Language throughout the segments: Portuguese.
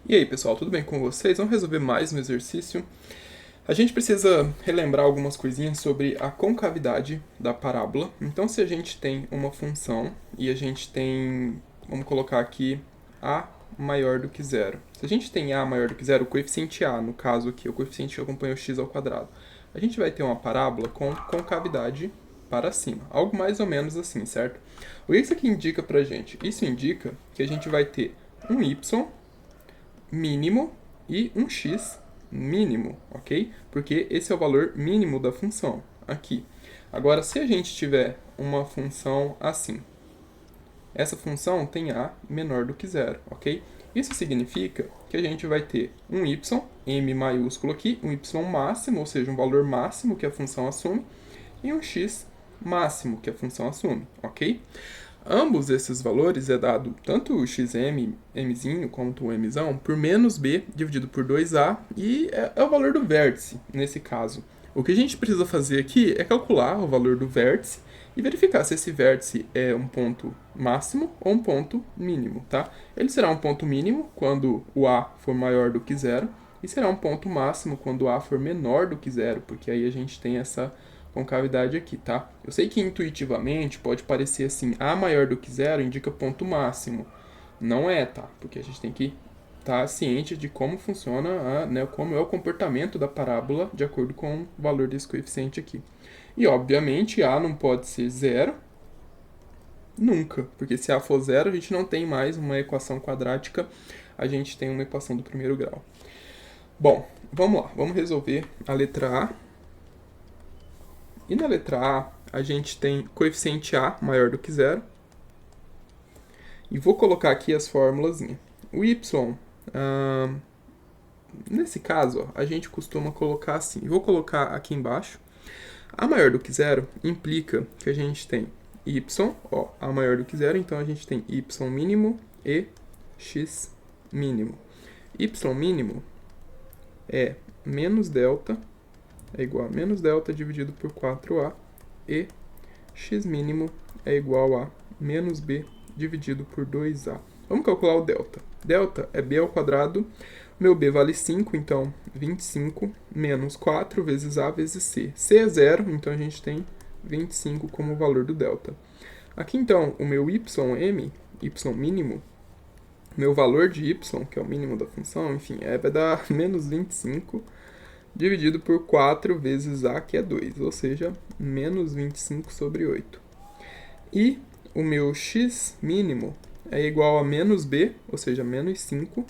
E aí, pessoal, tudo bem com vocês? Vamos resolver mais um exercício. A gente precisa relembrar algumas coisinhas sobre a concavidade da parábola. Então, se a gente tem uma função e a gente tem, vamos colocar aqui, a maior do que zero. Se a gente tem a maior do que zero, o coeficiente a, no caso aqui, o coeficiente que acompanha o x ao quadrado, a gente vai ter uma parábola com concavidade para cima. Algo mais ou menos assim, certo? O que isso aqui indica pra gente? Isso indica que a gente vai ter um y mínimo e um x mínimo, ok? Porque esse é o valor mínimo da função aqui. Agora, se a gente tiver uma função assim, essa função tem a menor do que zero, ok? Isso significa que a gente vai ter um y, m maiúsculo aqui, um y máximo, ou seja, um valor máximo que a função assume, e um x máximo que a função assume, ok? Ambos esses valores é dado tanto o xm, mzinho, quanto o mzão, por menos b dividido por 2a, e é o valor do vértice, nesse caso. O que a gente precisa fazer aqui é calcular o valor do vértice e verificar se esse vértice é um ponto máximo ou um ponto mínimo, tá? Ele será um ponto mínimo quando o a for maior do que zero, e será um ponto máximo quando o a for menor do que zero, porque aí a gente tem essa concavidade aqui, tá? Eu sei que intuitivamente pode parecer assim, a maior do que zero indica ponto máximo. Não é, tá? Porque a gente tem que estar ciente de como funciona, como é o comportamento da parábola de acordo com o valor desse coeficiente aqui. E, obviamente, a não pode ser zero nunca, porque se a for zero, a gente não tem mais uma equação quadrática, a gente tem uma equação do primeiro grau. Bom, vamos lá, vamos resolver a letra A. E na letra A, a gente tem coeficiente A maior do que zero. E vou colocar aqui as fórmulas. O y, nesse caso, ó, a gente costuma colocar assim. Vou colocar aqui embaixo. A maior do que zero implica que a gente tem y, ó, A maior do que zero, então a gente tem y mínimo e x mínimo. Y mínimo é menos delta, é igual a menos delta dividido por 4a, e x mínimo é igual a menos b dividido por 2a. Vamos calcular o delta. Delta é b ao quadrado, meu b vale 5, então 25 menos 4 vezes a vezes c. C é zero, então a gente tem 25 como valor do delta. Aqui então, o meu ym mínimo, meu valor de y, que é o mínimo da função, enfim, vai dar menos 25 dividido por 4 vezes a, que é 2, ou seja, menos 25 sobre 8. E o meu x mínimo é igual a menos b, ou seja, menos 5,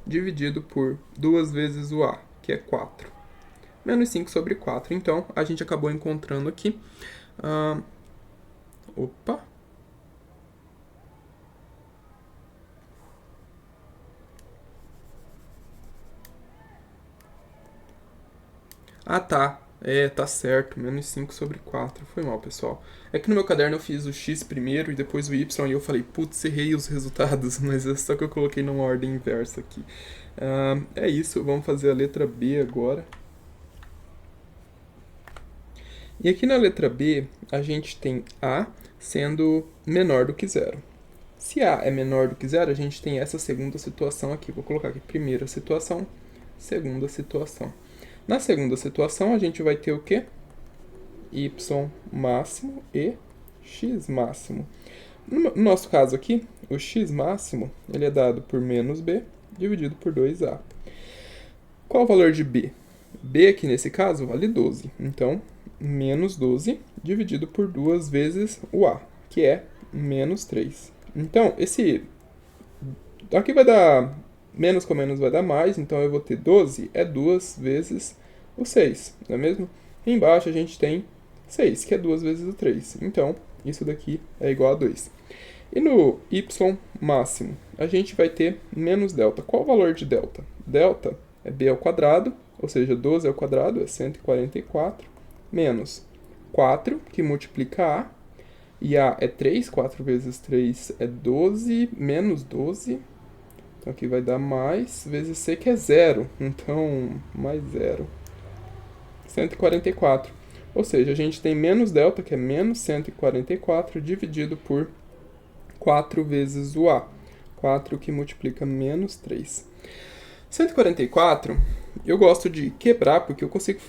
dividido por 2 vezes o a, que é 4. Menos 5 sobre 4. Então, a gente acabou encontrando aqui... opa! Ah, tá. Tá certo. Menos 5 sobre 4. Foi mal, pessoal. É que no meu caderno eu fiz o x primeiro e depois o y e eu falei, putz, errei os resultados, mas é só que eu coloquei numa ordem inversa aqui. É isso, vamos fazer a letra B agora. E aqui na letra B, a gente tem A sendo menor do que zero. Se A é menor do que zero, a gente tem essa segunda situação aqui. Vou colocar aqui primeira situação, segunda situação. Na segunda situação, a gente vai ter o quê? Y máximo e x máximo. No nosso caso aqui, o x máximo ele é dado por menos b dividido por 2a. Qual o valor de b? B aqui nesse caso vale 12. Então, menos 12 dividido por 2 vezes o a, que é menos 3. Então, aqui vai dar... menos com menos vai dar mais, então eu vou ter 12 é 2 vezes o 6, não é mesmo? E embaixo a gente tem 6, que é 2 vezes o 3. Então, isso daqui é igual a 2. E no y máximo, a gente vai ter menos delta. Qual o valor de delta? Delta é b ao quadrado, ou seja, 12 ao quadrado é 144, menos 4, que multiplica a, e a é 3, 4 vezes 3 é 12, menos 12, então aqui vai dar mais, vezes c, que é 0, então mais 0. 144. Ou seja, a gente tem menos delta, que é menos 144, dividido por 4 vezes o a. 4 que multiplica menos 3. 144, eu gosto de quebrar, porque eu consigo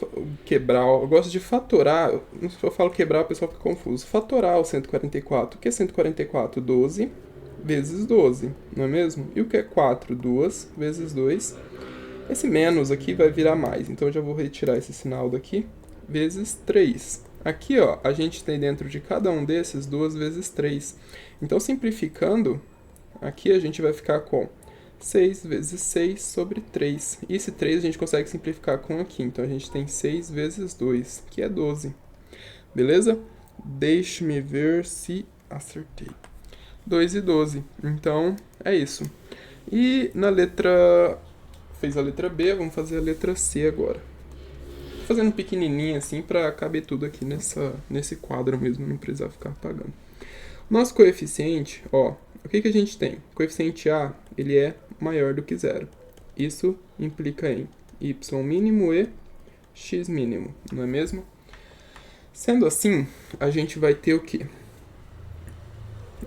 quebrar, eu gosto de fatorar, se eu falo quebrar, o pessoal fica confuso. Fatorar o 144, o que é 144? 12 vezes 12, não é mesmo? E o que é 4? 2 vezes 2. Esse menos aqui vai virar mais, então eu já vou retirar esse sinal daqui, vezes 3. Aqui, ó, a gente tem dentro de cada um desses 2 vezes 3. Então, simplificando, aqui a gente vai ficar com 6 vezes 6 sobre 3. E esse 3 a gente consegue simplificar com aqui. Então, a gente tem 6 vezes 2, que é 12. Beleza? Deixe-me ver se acertei. 2 e 12. Então, é isso. E na letra... Fez a letra B, vamos fazer a letra C agora. Tô fazendo pequenininho assim para caber tudo aqui nesse quadro mesmo, não precisar ficar apagando. Nosso coeficiente, ó, o que a gente tem? O coeficiente A, ele é maior do que zero. Isso implica em y mínimo e x mínimo, não é mesmo? Sendo assim, a gente vai ter o quê?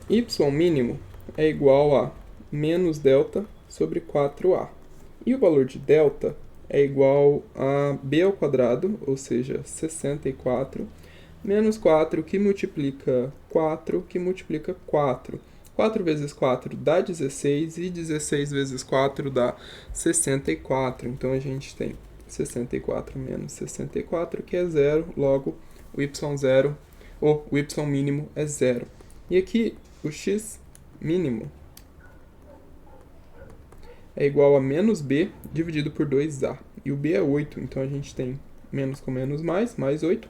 Y mínimo é igual a menos delta sobre 4a. E o valor de delta é igual a b ao quadrado, ou seja, 64, menos 4, que multiplica 4, que multiplica 4. 4 vezes 4 dá 16, e 16 vezes 4 dá 64. Então, a gente tem 64 menos 64, que é zero, logo, o y0, ou o y mínimo é zero. E aqui, o x mínimo é igual a menos b dividido por 2a. E o b é 8, então a gente tem menos com menos mais 8,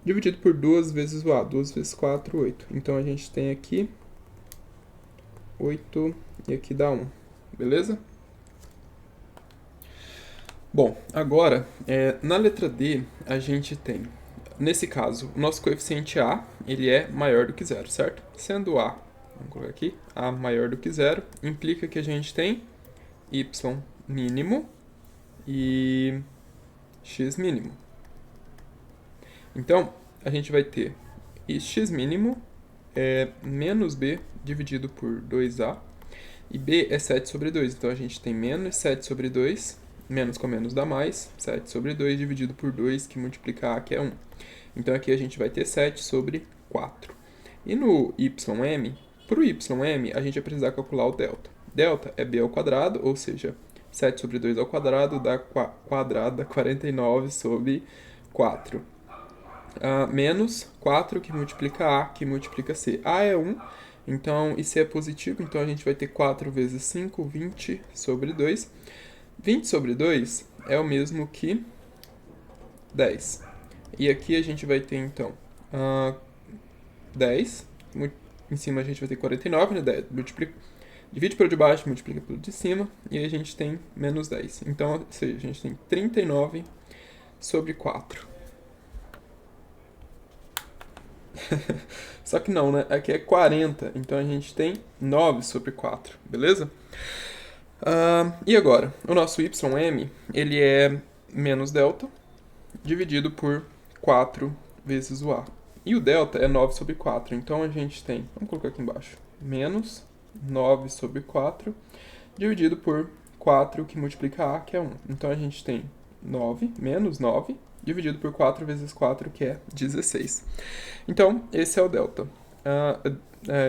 dividido por 2 vezes o a. 2 vezes 4, 8. Então a gente tem aqui 8 e aqui dá 1. Beleza? Bom, agora, na letra D, a gente tem, nesse caso, o nosso coeficiente a, ele é maior do que zero, certo? Sendo a, vamos colocar aqui, a maior do que zero, implica que a gente tem y mínimo e x mínimo. Então, a gente vai ter x mínimo é menos b dividido por 2a, e b é 7 sobre 2, então a gente tem menos 7 sobre 2, menos com menos dá mais, 7 sobre 2 dividido por 2, que multiplica a, que é 1. Então aqui a gente vai ter 7 sobre 4. E no ym, para o ym, a gente vai precisar calcular o delta. Delta é b ao quadrado, ou seja, 7 sobre 2 ao quadrado dá quadrado, dá 49 sobre 4. Menos 4, que multiplica a, que multiplica c. A é 1, então, e c é positivo, então a gente vai ter 4 vezes 5, 20 sobre 2. 20 sobre 2 é o mesmo que 10. E aqui a gente vai ter, então, 10. Em cima a gente vai ter 49, né? 10, divide pelo de baixo, multiplica pelo de cima, e aí a gente tem menos 10. Então, ou seja, a gente tem 39 sobre 4. Só que não, né? Aqui é 40, então a gente tem 9 sobre 4, beleza? E agora, o nosso ym, ele é menos delta, dividido por 4 vezes o a. E o delta é 9 sobre 4, então a gente tem, vamos colocar aqui embaixo, menos 9 sobre 4, dividido por 4, que multiplica a, que é 1. Então a gente tem 9, menos 9, dividido por 4 vezes 4, que é 16. Então, esse é o delta.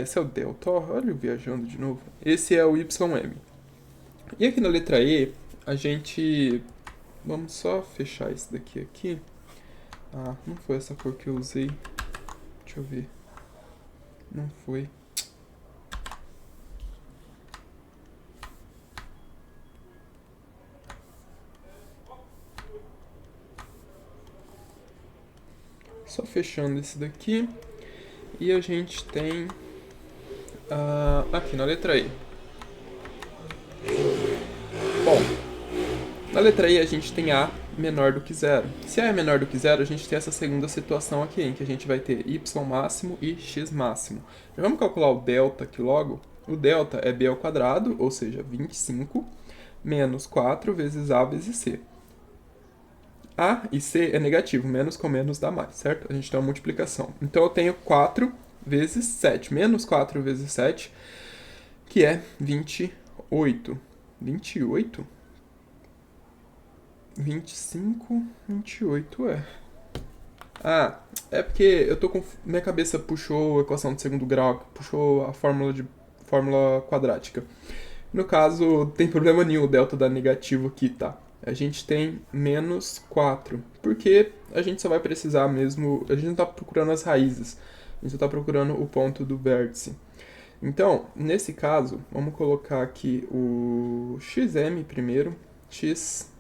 Esse é o delta, olha eu viajando de novo. Esse é o ym. E aqui na letra E, a gente... Vamos só fechar esse daqui aqui. Não foi essa cor que eu usei. Deixa eu ver. Não foi. Só fechando esse daqui. E a gente tem... aqui na letra E. Bom, na letra E a gente tem A menor do que zero. Se A é menor do que zero, a gente tem essa segunda situação aqui, em que a gente vai ter y máximo e x máximo. Já vamos calcular o delta aqui logo. O delta é b ao quadrado, ou seja, 25, menos 4 vezes a vezes c. A e c é negativo, menos com menos dá mais, certo? A gente tem uma multiplicação. Então eu tenho 4 vezes 7, menos 4 vezes 7, que é 28. 28? 25, 28, Ah, é porque eu tô com... Minha cabeça puxou a equação de segundo grau, puxou a fórmula quadrática. No caso, tem problema nenhum o delta dar negativo aqui, tá? A gente tem menos 4, porque a gente só vai precisar mesmo... A gente não tá procurando as raízes, a gente só tá procurando o ponto do vértice. Então, nesse caso, vamos colocar aqui o xm primeiro, x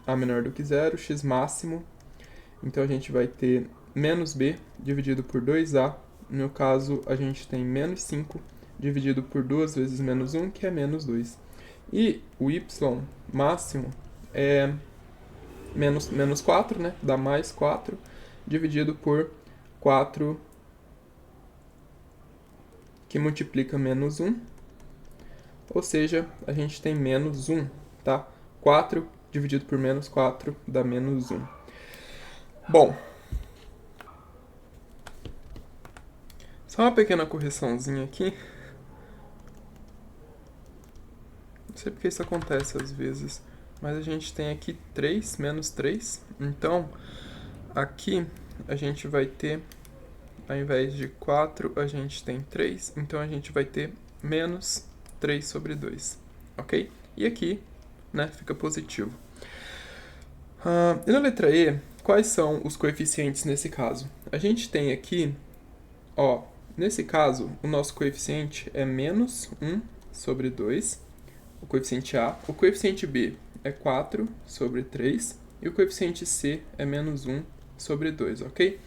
a menor do que zero, x máximo. Então a gente vai ter menos b dividido por 2a. No caso, a gente tem menos 5 dividido por 2 vezes menos 1, que é menos 2. E o y máximo é menos 4, né? Dá mais 4, dividido por 4, que multiplica menos 1. Ou seja, a gente tem menos 1, tá? 4 dividido por menos 4 dá menos 1. Bom, só uma pequena correçãozinha aqui. Não sei porque isso acontece às vezes, mas a gente tem aqui 3 menos 3. Então, aqui a gente vai ter, ao invés de 4, a gente tem 3. Então, a gente vai ter menos 3 sobre 2, ok? E aqui, né, fica positivo. E na letra E, quais são os coeficientes nesse caso? A gente tem aqui, ó, nesse caso, o nosso coeficiente é menos 1 sobre 2, o coeficiente A. O coeficiente B é 4 sobre 3 e o coeficiente C é menos 1 sobre 2, ok?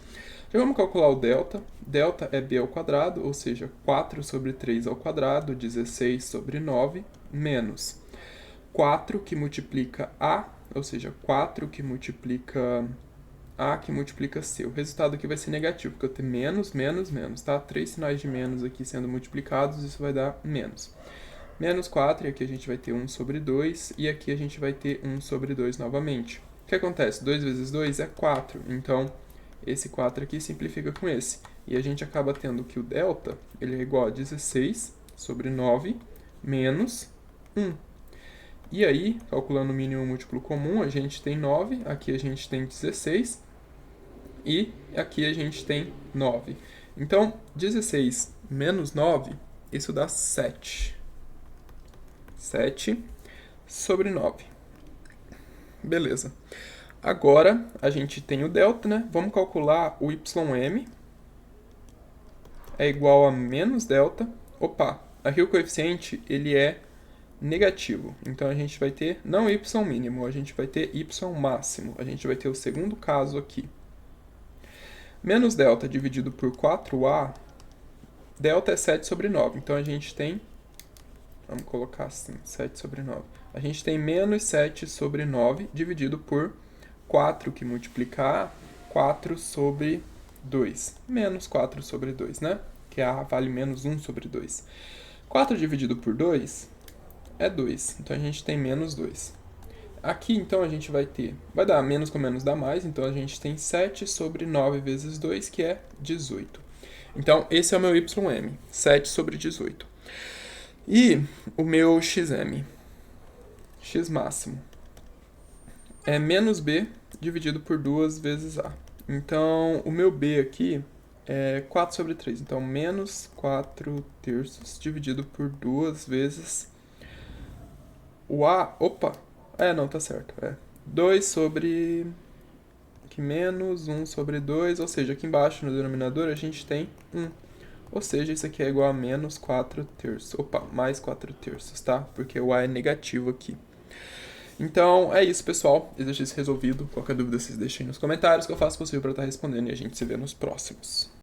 Já vamos calcular o delta. Delta é b ao quadrado, ou seja, 4 sobre 3 ao quadrado, 16 sobre 9, menos 4 que multiplica A, ou seja, 4 que multiplica A que multiplica C. O resultado aqui vai ser negativo, porque eu tenho menos, menos, menos, tá? 3 sinais de menos aqui sendo multiplicados, isso vai dar menos. Menos 4, e aqui a gente vai ter 1 sobre 2, e aqui a gente vai ter 1 sobre 2 novamente. O que acontece? 2 vezes 2 é 4, então esse 4 aqui simplifica com esse. E a gente acaba tendo que o delta ele é igual a 16 sobre 9 menos 1. E aí, calculando o mínimo múltiplo comum, a gente tem 9, aqui a gente tem 16 e aqui a gente tem 9. Então, 16 menos 9, isso dá 7. 7 sobre 9. Beleza. Agora, a gente tem o delta, né? Vamos calcular o ym. É igual a menos delta. Opa, aqui o coeficiente, ele é negativo. Então, a gente vai ter, não y mínimo, a gente vai ter y máximo. A gente vai ter o segundo caso aqui. Menos delta dividido por 4a, delta é 7 sobre 9. Então, a gente tem, vamos colocar assim, 7 sobre 9. A gente tem menos 7 sobre 9 dividido por 4, que multiplica a, 4 sobre 2. Menos 4 sobre 2, né? Que a vale menos 1 sobre 2. 4 dividido por 2 é 2. Então, a gente tem menos 2. Aqui, então, a gente vai ter... Vai dar menos com menos dá mais. Então, a gente tem 7 sobre 9 vezes 2, que é 18. Então, esse é o meu ym. 7 sobre 18. E o meu xm. X máximo. É menos b dividido por 2 vezes a. Então, o meu b aqui é 4 sobre 3. Então, menos 4 terços dividido por 2 vezes o a. Opa! Não, tá certo. 2 sobre... Aqui menos 1 sobre 2. Ou seja, aqui embaixo no denominador a gente tem 1. Ou seja, isso aqui é igual a menos 4 terços. Opa, mais 4 terços, tá? Porque o a é negativo aqui. Então, é isso, pessoal. Exercício resolvido. Qualquer dúvida, vocês deixem nos comentários que eu faço o possível para estar respondendo e a gente se vê nos próximos.